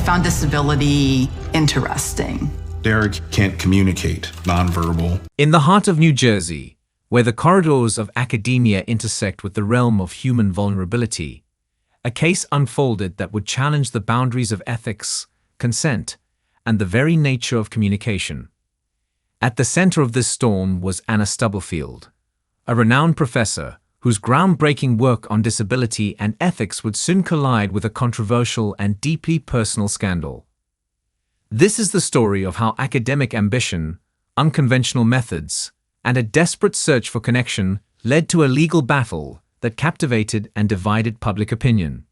found disability interesting. Derek can't communicate, nonverbal. In the heart of New Jersey, where the corridors of academia intersect with the realm of human vulnerability, a case unfolded that would challenge the boundaries of ethics, consent, and the very nature of communication. At the center of this storm was Anna Stubblefield, a renowned professor whose groundbreaking work on disability and ethics would soon collide with a controversial and deeply personal scandal. This is the story of how academic ambition, unconventional methods, and a desperate search for connection led to a legal battle that captivated and divided public opinion.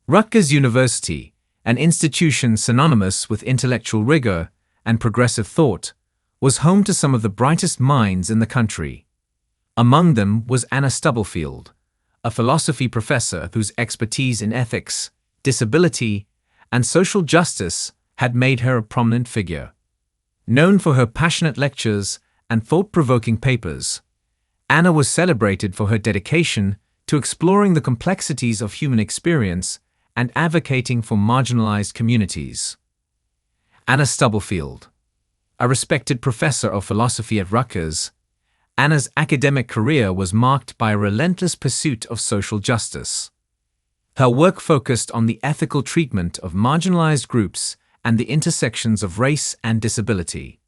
Rutgers University, an institution synonymous with intellectual rigor and progressive thought, was home to some of the brightest minds in the country. Among them was Anna Stubblefield, a philosophy professor whose expertise in ethics, disability, and social justice had made her a prominent figure. Known for her passionate lectures and thought-provoking papers, Anna was celebrated for her dedication to exploring the complexities of human experience and advocating for marginalized communities. Anna Stubblefield, a respected professor of philosophy at Rutgers, Anna's academic career was marked by a relentless pursuit of social justice. Her work focused on the ethical treatment of marginalized groups and the intersections of race and disability.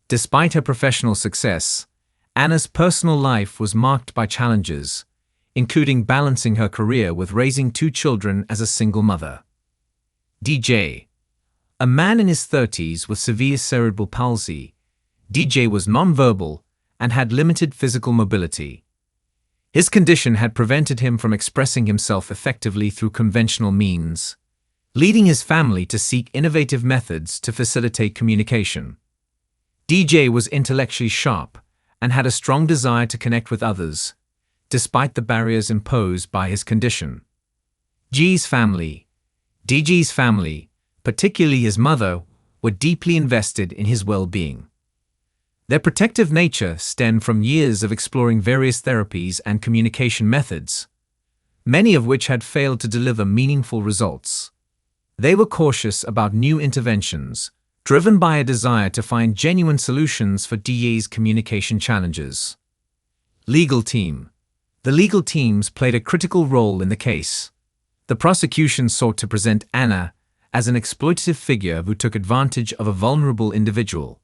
Despite her professional success, Anna's personal life was marked by challenges, including balancing her career with raising 2 children as a single mother. DJ, a man in his 30s with severe cerebral palsy, DJ was nonverbal and had limited physical mobility. His condition had prevented him from expressing himself effectively through conventional means, leading his family to seek innovative methods to facilitate communication. DJ was intellectually sharp and had a strong desire to connect with others, despite the barriers imposed by his condition. DJ's family, particularly his mother, were deeply invested in his well-being. Their protective nature stemmed from years of exploring various therapies and communication methods, many of which had failed to deliver meaningful results. They were cautious about new interventions, driven by a desire to find genuine solutions for DJ's communication challenges. Legal team. The legal teams played a critical role in the case. The prosecution sought to present Anna as an exploitative figure who took advantage of a vulnerable individual.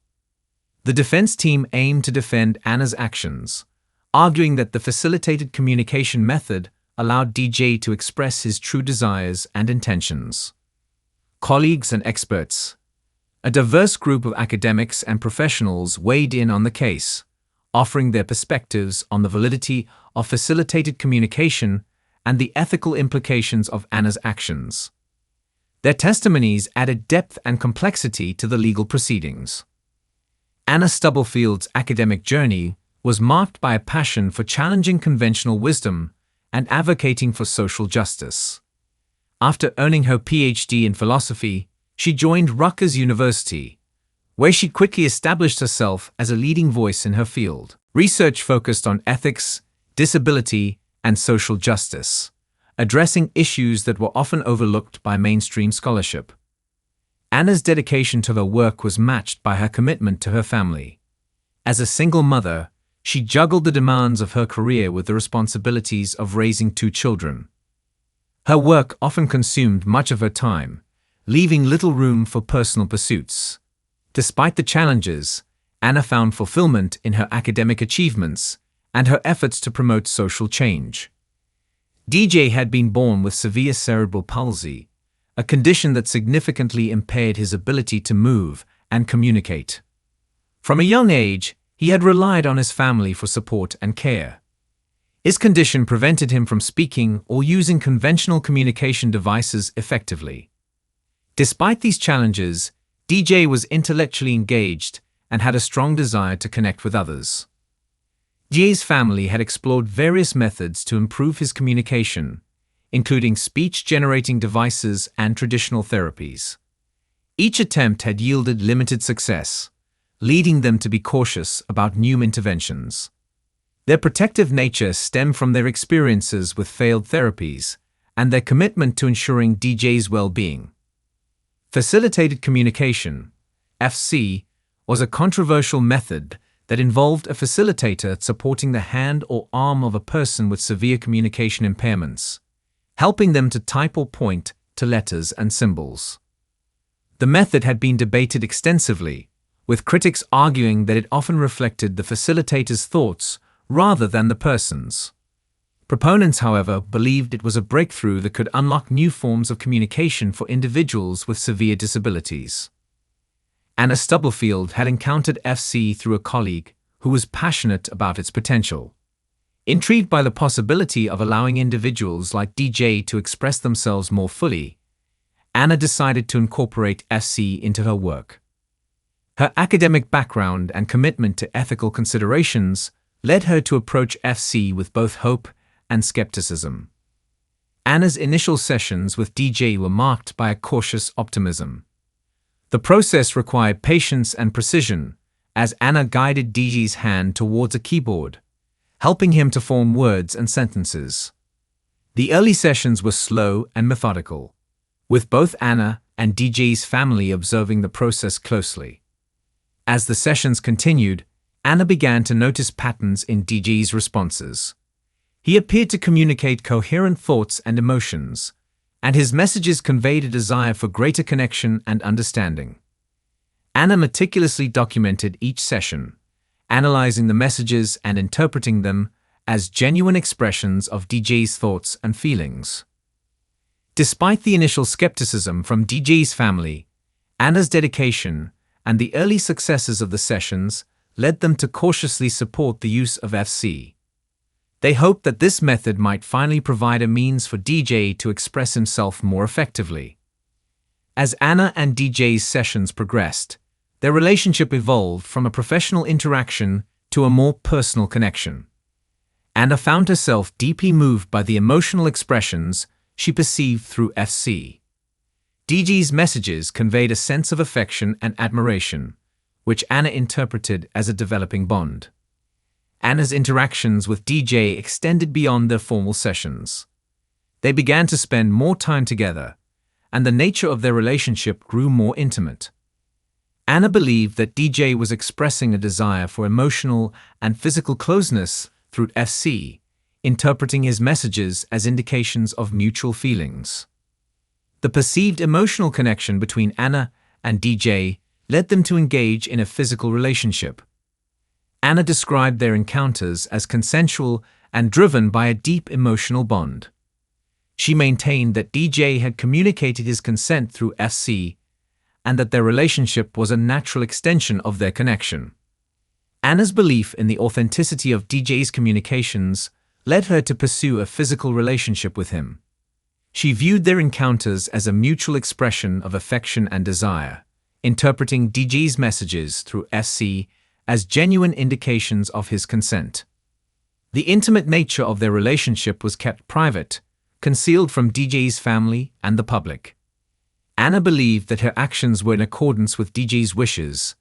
The defense team aimed to defend Anna's actions, arguing that the facilitated communication method allowed DJ to express his true desires and intentions. Colleagues and experts. A diverse group of academics and professionals weighed in on the case, offering their perspectives on the validity of facilitated communication and the ethical implications of Anna's actions. Their testimonies added depth and complexity to the legal proceedings. Anna Stubblefield's academic journey was marked by a passion for challenging conventional wisdom and advocating for social justice. After earning her PhD in philosophy, she joined Rutgers University, where she quickly established herself as a leading voice in her field. Research focused on ethics, disability, and social justice, addressing issues that were often overlooked by mainstream scholarship. Anna's dedication to her work was matched by her commitment to her family. As a single mother, she juggled the demands of her career with the responsibilities of raising 2 children. Her work often consumed much of her time, leaving little room for personal pursuits. Despite the challenges, Anna found fulfillment in her academic achievements and her efforts to promote social change. DJ had been born with severe cerebral palsy, a condition that significantly impaired his ability to move and communicate. From a young age, he had relied on his family for support and care. His condition prevented him from speaking or using conventional communication devices effectively. Despite these challenges, DJ was intellectually engaged and had a strong desire to connect with others. DJ's family had explored various methods to improve his communication, including speech-generating devices and traditional therapies. Each attempt had yielded limited success, leading them to be cautious about new interventions. Their protective nature stemmed from their experiences with failed therapies and their commitment to ensuring DJ's well-being. Facilitated communication, FC, was a controversial method that involved a facilitator supporting the hand or arm of a person with severe communication impairments, helping them to type or point to letters and symbols. The method had been debated extensively, with critics arguing that it often reflected the facilitator's thoughts rather than the person's. Proponents, however, believed it was a breakthrough that could unlock new forms of communication for individuals with severe disabilities. Anna Stubblefield had encountered FC through a colleague who was passionate about its potential. Intrigued by the possibility of allowing individuals like DJ to express themselves more fully, Anna decided to incorporate FC into her work. Her academic background and commitment to ethical considerations led her to approach FC with both hope and skepticism. Anna's initial sessions with DJ were marked by a cautious optimism. The process required patience and precision as Anna guided DJ's hand towards a keyboard, helping him to form words and sentences. The early sessions were slow and methodical, with both Anna and DJ's family observing the process closely. As the sessions continued, Anna began to notice patterns in DJ's responses. He appeared to communicate coherent thoughts and emotions, and his messages conveyed a desire for greater connection and understanding. Anna meticulously documented each session, analyzing the messages and interpreting them as genuine expressions of DJ's thoughts and feelings. Despite the initial skepticism from DJ's family, Anna's dedication and the early successes of the sessions led them to cautiously support the use of FC. They hoped that this method might finally provide a means for DJ to express himself more effectively. As Anna and DJ's sessions progressed, their relationship evolved from a professional interaction to a more personal connection. Anna found herself deeply moved by the emotional expressions she perceived through FC. DJ's messages conveyed a sense of affection and admiration, which Anna interpreted as a developing bond. Anna's interactions with DJ extended beyond their formal sessions. They began to spend more time together, and the nature of their relationship grew more intimate. Anna believed that DJ was expressing a desire for emotional and physical closeness through FC, interpreting his messages as indications of mutual feelings. The perceived emotional connection between Anna and DJ led them to engage in a physical relationship. Anna described their encounters as consensual and driven by a deep emotional bond. She maintained that DJ had communicated his consent through FC and that their relationship was a natural extension of their connection. Anna's belief in the authenticity of DJ's communications led her to pursue a physical relationship with him. She viewed their encounters as a mutual expression of affection and desire, interpreting DJ's messages through FC as genuine indications of his consent. The intimate nature of their relationship was kept private, concealed from DJ's family and the public. Anna believed that her actions were in accordance with DJ's wishes,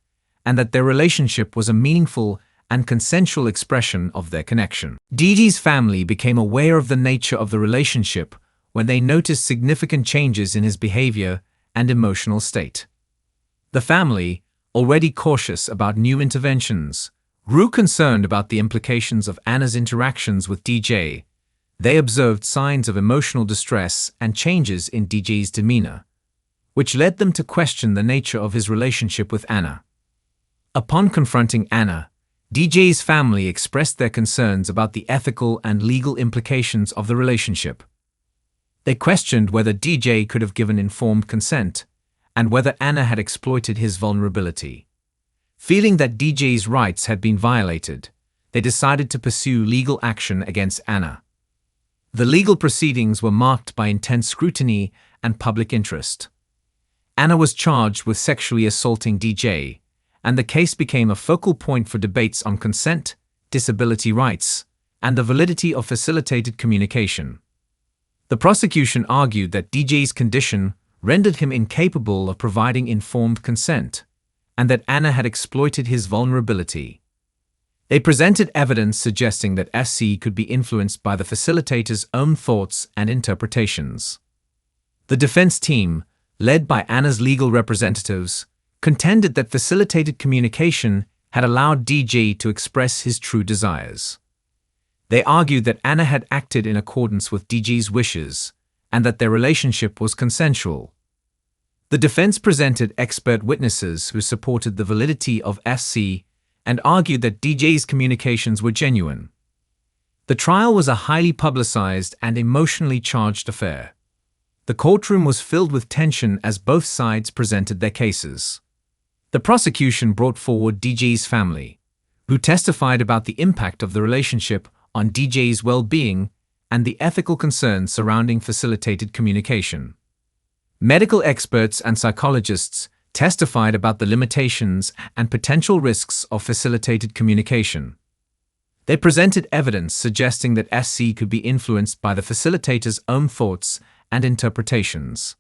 and that their relationship was a meaningful and consensual expression of their connection. DJ's family became aware of the nature of the relationship when they noticed significant changes in his behavior and emotional state. The family, already cautious about new interventions, grew concerned about the implications of Anna's interactions with DJ. They observed signs of emotional distress and changes in DJ's demeanor, which led them to question the nature of his relationship with Anna. Upon confronting Anna, DJ's family expressed their concerns about the ethical and legal implications of the relationship. They questioned whether DJ could have given informed consent and whether Anna had exploited his vulnerability. Feeling that DJ's rights had been violated, they decided to pursue legal action against Anna. The legal proceedings were marked by intense scrutiny and public interest. Anna was charged with sexually assaulting DJ, and the case became a focal point for debates on consent, disability rights, and the validity of facilitated communication. The prosecution argued that DJ's condition rendered him incapable of providing informed consent, and that Anna had exploited his vulnerability. They presented evidence suggesting that FC could be influenced by the facilitator's own thoughts and interpretations. The defense team, led by Anna's legal representatives, contended that facilitated communication had allowed DJ to express his true desires. They argued that Anna had acted in accordance with DJ's wishes and that their relationship was consensual. The defense presented expert witnesses who supported the validity of SC and argued that DJ's communications were genuine. The trial was a highly publicized and emotionally charged affair. The courtroom was filled with tension as both sides presented their cases. The prosecution brought forward DJ's family, who testified about the impact of the relationship on DJ's well-being and the ethical concerns surrounding facilitated communication. Medical experts and psychologists testified about the limitations and potential risks of facilitated communication. They presented evidence suggesting that SC could be influenced by the facilitator's own thoughts and interpretations.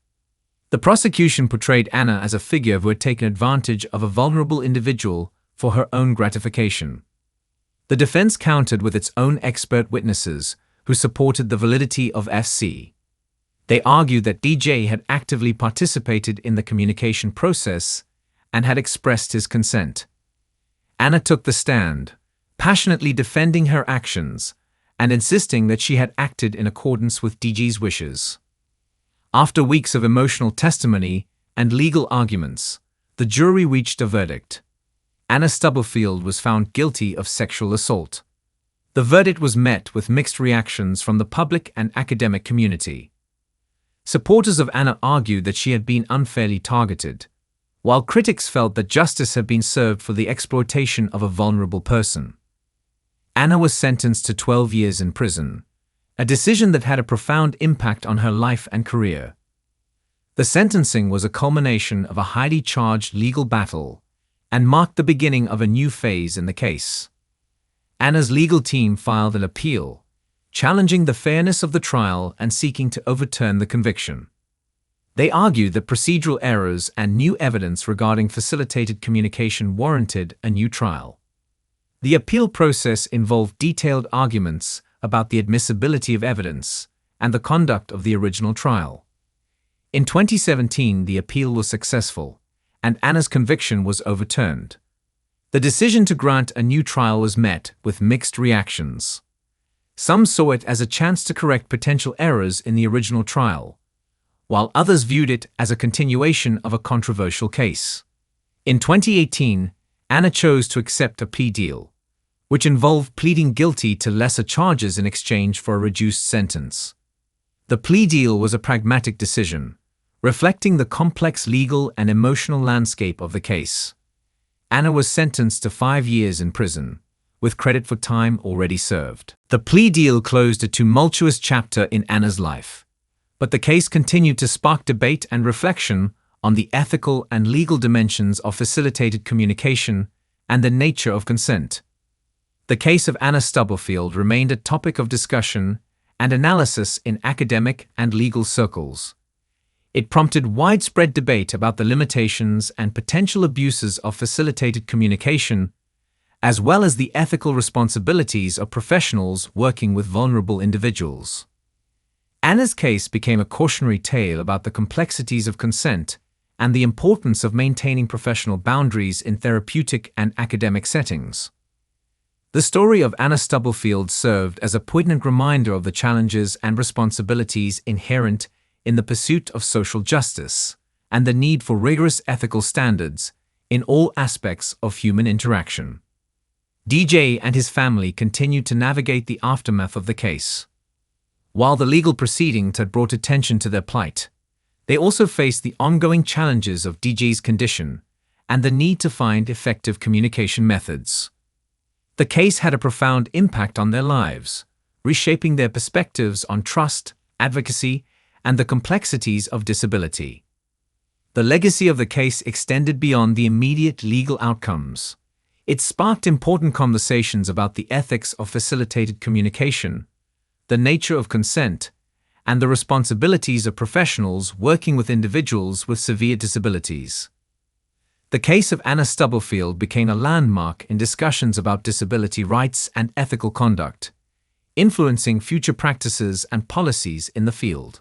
The prosecution portrayed Anna as a figure who had taken advantage of a vulnerable individual for her own gratification. The defense countered with its own expert witnesses who supported the validity of SC. They argued that DJ had actively participated in the communication process and had expressed his consent. Anna took the stand, passionately defending her actions and insisting that she had acted in accordance with DJ's wishes. After weeks of emotional testimony and legal arguments, the jury reached a verdict. Anna Stubblefield was found guilty of sexual assault. The verdict was met with mixed reactions from the public and academic community. Supporters of Anna argued that she had been unfairly targeted, while critics felt that justice had been served for the exploitation of a vulnerable person. Anna was sentenced to 12 years in prison, a decision that had a profound impact on her life and career. The sentencing was a culmination of a highly charged legal battle and marked the beginning of a new phase in the case. Anna's legal team filed an appeal, challenging the fairness of the trial and seeking to overturn the conviction. They argued that procedural errors and new evidence regarding facilitated communication warranted a new trial. The appeal process involved detailed arguments about the admissibility of evidence and the conduct of the original trial. In 2017, the appeal was successful, and Anna's conviction was overturned. The decision to grant a new trial was met with mixed reactions. Some saw it as a chance to correct potential errors in the original trial, while others viewed it as a continuation of a controversial case. In 2018, Anna chose to accept a plea deal, which involved pleading guilty to lesser charges in exchange for a reduced sentence. The plea deal was a pragmatic decision, reflecting the complex legal and emotional landscape of the case. Anna was sentenced to 5 years in prison, with credit for time already served. The plea deal closed a tumultuous chapter in Anna's life, but the case continued to spark debate and reflection on the ethical and legal dimensions of facilitated communication and the nature of consent. The case of Anna Stubblefield remained a topic of discussion and analysis in academic and legal circles. It prompted widespread debate about the limitations and potential abuses of facilitated communication, as well as the ethical responsibilities of professionals working with vulnerable individuals. Anna's case became a cautionary tale about the complexities of consent and the importance of maintaining professional boundaries in therapeutic and academic settings. The story of Anna Stubblefield served as a poignant reminder of the challenges and responsibilities inherent in the pursuit of social justice and the need for rigorous ethical standards in all aspects of human interaction. DJ and his family continued to navigate the aftermath of the case. While the legal proceedings had brought attention to their plight, they also faced the ongoing challenges of DJ's condition and the need to find effective communication methods. The case had a profound impact on their lives, reshaping their perspectives on trust, advocacy, and the complexities of disability. The legacy of the case extended beyond the immediate legal outcomes. It sparked important conversations about the ethics of facilitated communication, the nature of consent, and the responsibilities of professionals working with individuals with severe disabilities. The case of Anna Stubblefield became a landmark in discussions about disability rights and ethical conduct, influencing future practices and policies in the field.